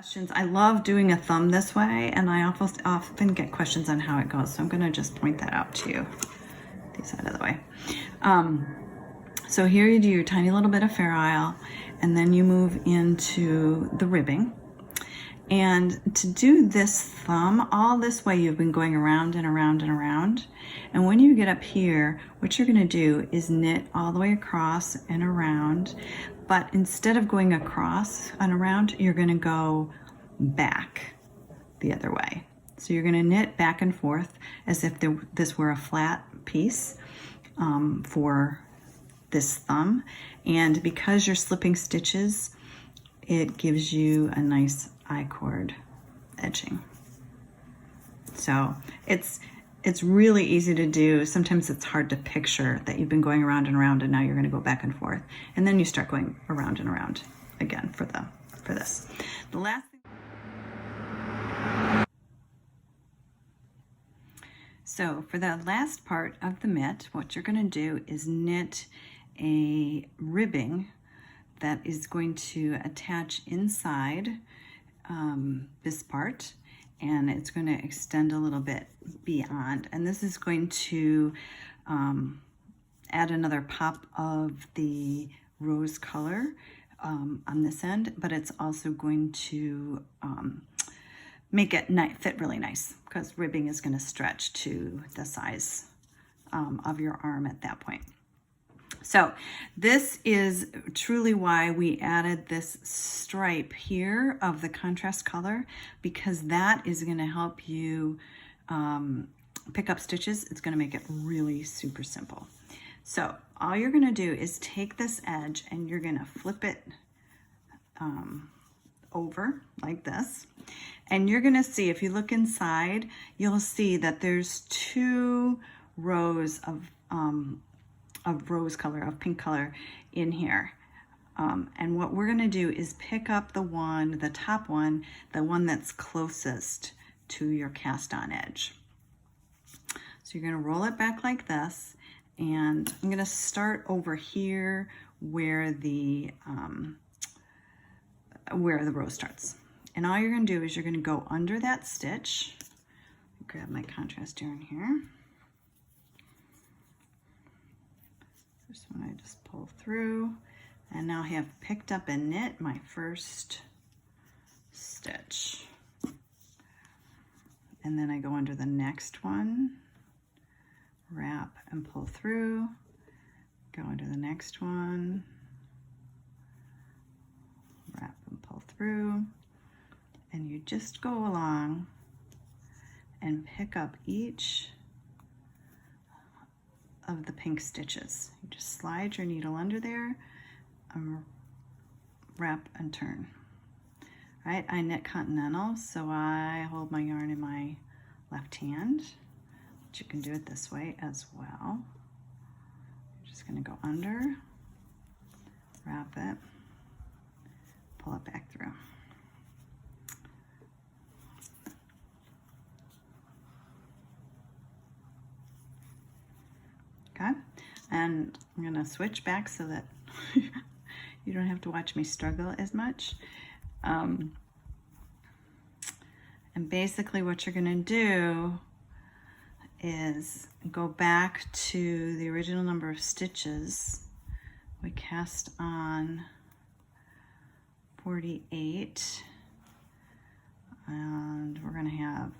Questions. I love doing a thumb this way, and I often get questions on how it goes, so I'm going to just point that out to you. These out of the way. So here you do your tiny little bit of Fair Isle, and then you move into the ribbing. And to do this thumb, all this way you've been going around and around and around. And when you get up here, what you're gonna do is knit all the way across and around. But instead of going across and around, you're gonna go back the other way. So you're gonna knit back and forth as if this were a flat piece for this thumb. And because you're slipping stitches, it gives you a nice I-cord edging. So it's really easy to do. Sometimes it's hard to picture that you've been going around and around, and now you're going to go back and forth, and then you start going around and around again for this. The last thing. So for the last part of the mitt, what you're going to do is knit a ribbing that is going to attach inside this part, and it's going to extend a little bit beyond, and this is going to add another pop of the rose color on this end, but it's also going to make it fit really nice, because ribbing is going to stretch to the size of your arm at that point. So this is truly why we added this stripe here of the contrast color, because that is going to help you pick up stitches. It's going to make it really super simple. So all you're going to do is take this edge and you're going to flip it over like this. And you're going to see, if you look inside, you'll see that there's 2 rows of rose color, of pink color in here. And what we're gonna do is pick up the top one, the one that's closest to your cast on edge. So you're gonna roll it back like this, and I'm gonna start over here where the rose starts. And all you're gonna do is you're gonna go under that stitch. Grab my contrast yarn here. This one I just pull through, and now I have picked up and knit my first stitch. And then I go under the next one, wrap and pull through, go under the next one, wrap and pull through, and you just go along and pick up each of the pink stitches. You just slide your needle under there, wrap and turn. All right, I knit continental, so I hold my yarn in my left hand, but you can do it this way as well. You're just gonna go under, wrap it, pull it back through. Okay, and I'm gonna switch back so that you don't have to watch me struggle as much. And basically what you're gonna do is go back to the original number of stitches. We cast on 48, and we're gonna have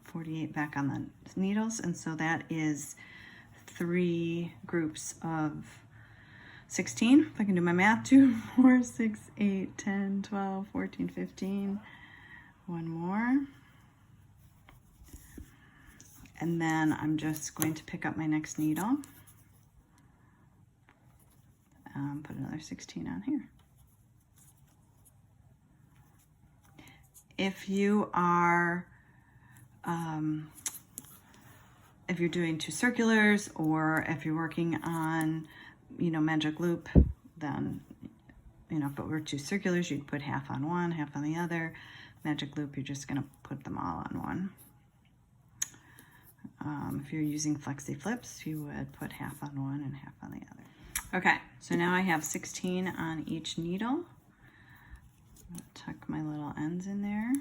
48 back on the needles, and so that is 3 groups of 16, if I can do my math, 2, 4, 6, 8, 10, 12, 14, 15, one more. And then I'm just going to pick up my next needle, put another 16 on here. If you are if you're doing 2 circulars, or if you're working on, magic loop, then, if it were 2 circulars, you'd put half on one, half on the other. Magic loop, you're just gonna put them all on one. If you're using flexi flips, you would put half on one and half on the other. Okay, so now I have 16 on each needle. Tuck my little ends in there.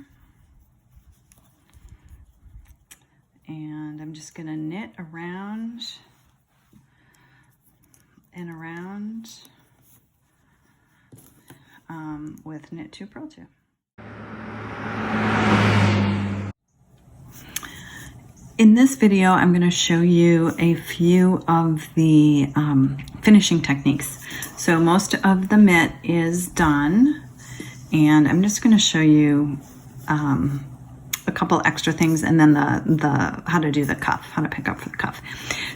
And I'm just gonna knit around and around with knit 2, purl 2. In this video, I'm going to show you a few of the finishing techniques. So most of the mitt is done, and I'm just going to show you a couple extra things, and then the how to do the cuff, how to pick up for the cuff.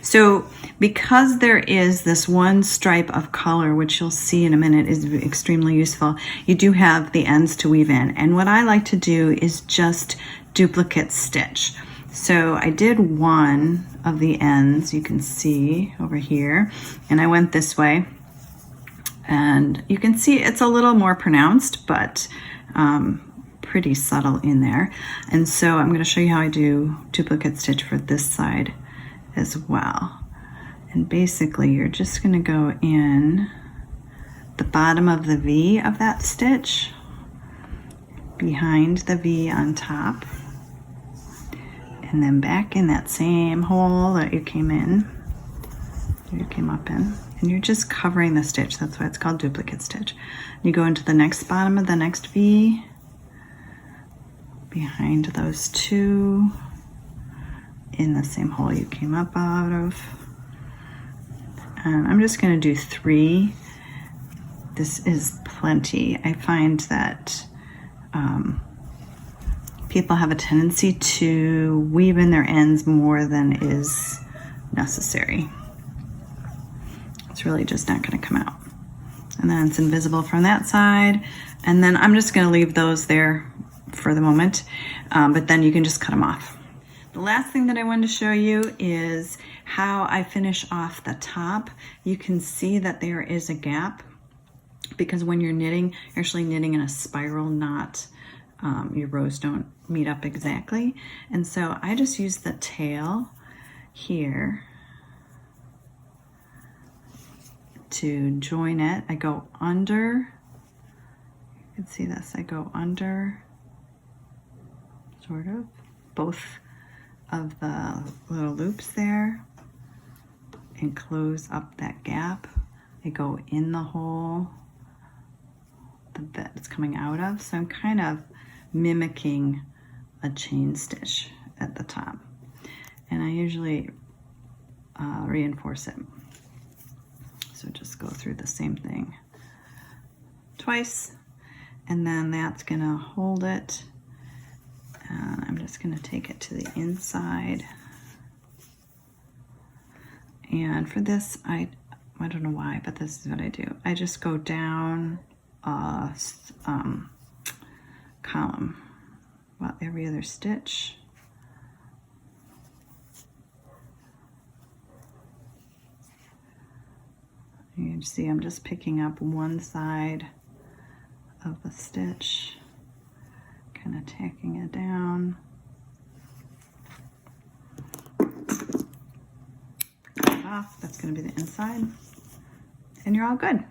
So because there is this one stripe of color, which you'll see in a minute is extremely useful, you do have the ends to weave in. And what I like to do is just duplicate stitch. So I did one of the ends, you can see over here, and I went this way. And you can see it's a little more pronounced, but pretty subtle in there. And so I'm going to show you how I do duplicate stitch for this side as well. And basically you're just going to go in the bottom of the V of that stitch, behind the V on top, and then back in that same hole that you came up in, and you're just covering the stitch. That's why it's called duplicate stitch. You go into the next bottom of the next V, behind those two, in the same hole you came up out of. And I'm just going to do 3. This is plenty. I find that people have a tendency to weave in their ends more than is necessary. It's really just not going to come out. And then it's invisible from that side. And then I'm just going to leave those there for the moment, but then you can just cut them off. The last thing that I wanted to show you is how I finish off the top. You can see that there is a gap because when you're knitting, you're actually knitting in a spiral knot. Your rows don't meet up exactly. And so I just use the tail here to join it. I go under, you can see this, I go under sort of both of the little loops there and close up that gap. I go in the hole that it's coming out of. So I'm kind of mimicking a chain stitch at the top. And I usually reinforce it. So just go through the same thing twice, and then that's gonna hold it. And I'm just gonna take it to the inside. And for this, I don't know why, but this is what I do. I just go down a column, about every other stitch. You can see I'm just picking up one side of the stitch, kind of tacking it down. Cut it off, that's going to be the inside, and you're all good.